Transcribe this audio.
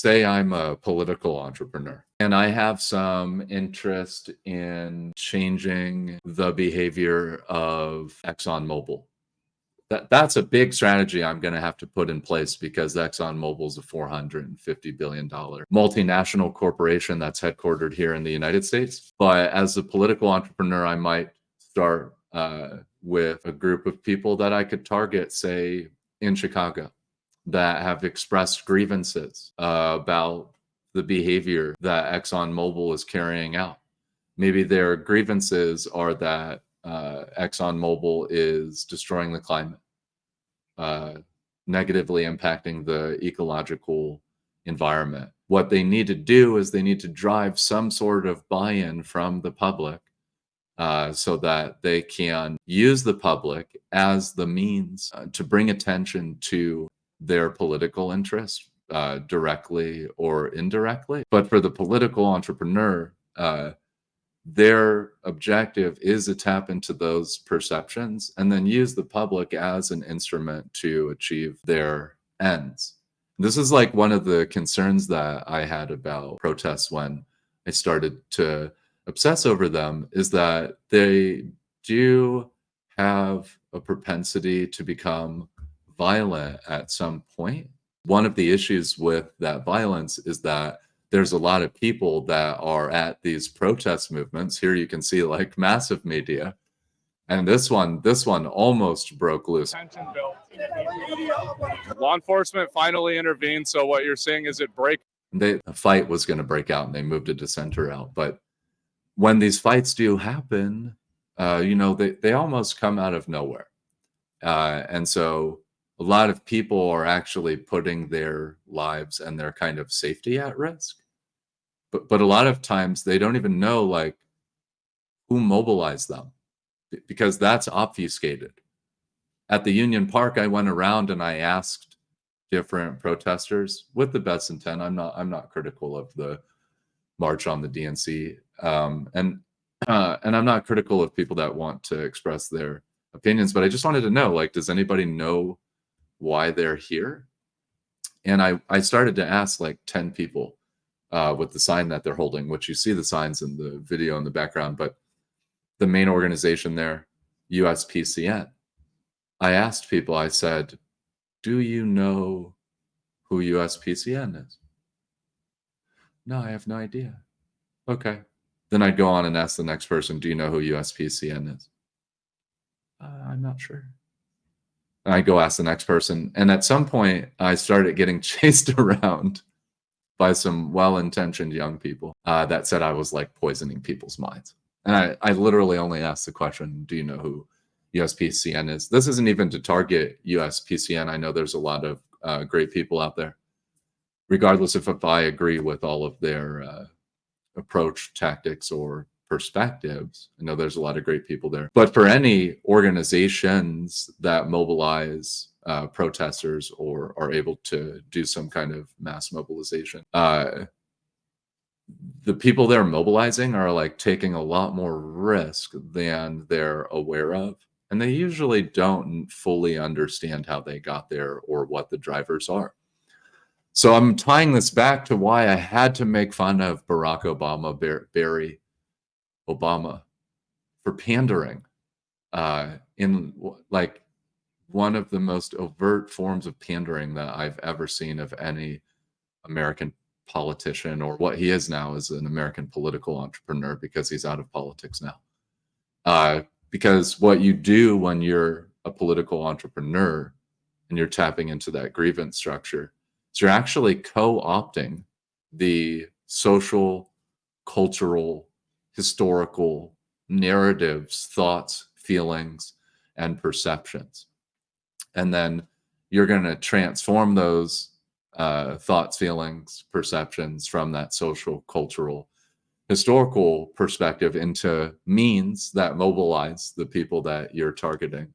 say I'm a political entrepreneur and I have some interest in changing the behavior of Exxon Mobile. That's a big strategy I'm going to have to put in place because Exxon Mobil is a $450 billion multinational corporation that's headquartered here in the United States. But as a political entrepreneur, I might start with a group of people that I could target, say, in Chicago, that have expressed grievances about the behavior that Exxon Mobil is carrying out. Maybe their grievances are that Exxon Mobil is destroying the climate, negatively impacting the ecological environment. What they need to do is they need to drive some sort of buy-in from the public so that they can use the public as the means to bring attention to their political interests, directly or indirectly. But for the political entrepreneur, their objective is to tap into those perceptions and then use the public as an instrument to achieve their ends. This is like one of the concerns that I had about protests when I started to obsess over them, is that they do have a propensity to become violent at some point. One of the issues with that violence is that there's a lot of people that are at these protest movements. Here you can see like massive media. And this one almost broke loose. Tension built. Law enforcement finally intervened. So what you're saying is a fight was going to break out and they moved a dissenter out. But when these fights do happen, they almost come out of nowhere. And so a lot of people are actually putting their lives and their kind of safety at risk. But a lot of times they don't even know like who mobilized them, because that's obfuscated. At the Union Park, I went around and I asked different protesters with the best intent. I'm not critical of the march on the DNC, and I'm not critical of people that want to express their opinions. But I just wanted to know, like, does anybody know why they're here? And I started to ask like 10 people with the sign that they're holding, which you see the signs in the video in the background, but the main organization there, USPCN. I asked people, I said, do you know who USPCN is? No, I have no idea. Okay. Then I'd go on and ask the next person, do you know who USPCN is? I'm not sure. And I go ask the next person. And at some point, I started getting chased around by some well-intentioned young people that said I was like poisoning people's minds. And I literally only asked the question, do you know who USPCN is? This isn't even to target USPCN. I know there's a lot of great people out there, regardless if I agree with all of their approach, tactics, or perspectives. I know there's a lot of great people there. But for any organizations that mobilize protesters or are able to do some kind of mass mobilization, the people they're mobilizing are like taking a lot more risk than they're aware of. And they usually don't fully understand how they got there or what the drivers are. So I'm tying this back to why I had to make fun of Barack Obama, Barry Obama, for pandering in like one of the most overt forms of pandering that I've ever seen of any American politician, or what he is now as an American political entrepreneur, because he's out of politics now. Because what you do when you're a political entrepreneur and you're tapping into that grievance structure, is you're actually co-opting the social, cultural, historical narratives, thoughts, feelings, and perceptions. And then you're going to transform those thoughts, feelings, perceptions from that social, cultural, historical perspective into means that mobilize the people that you're targeting.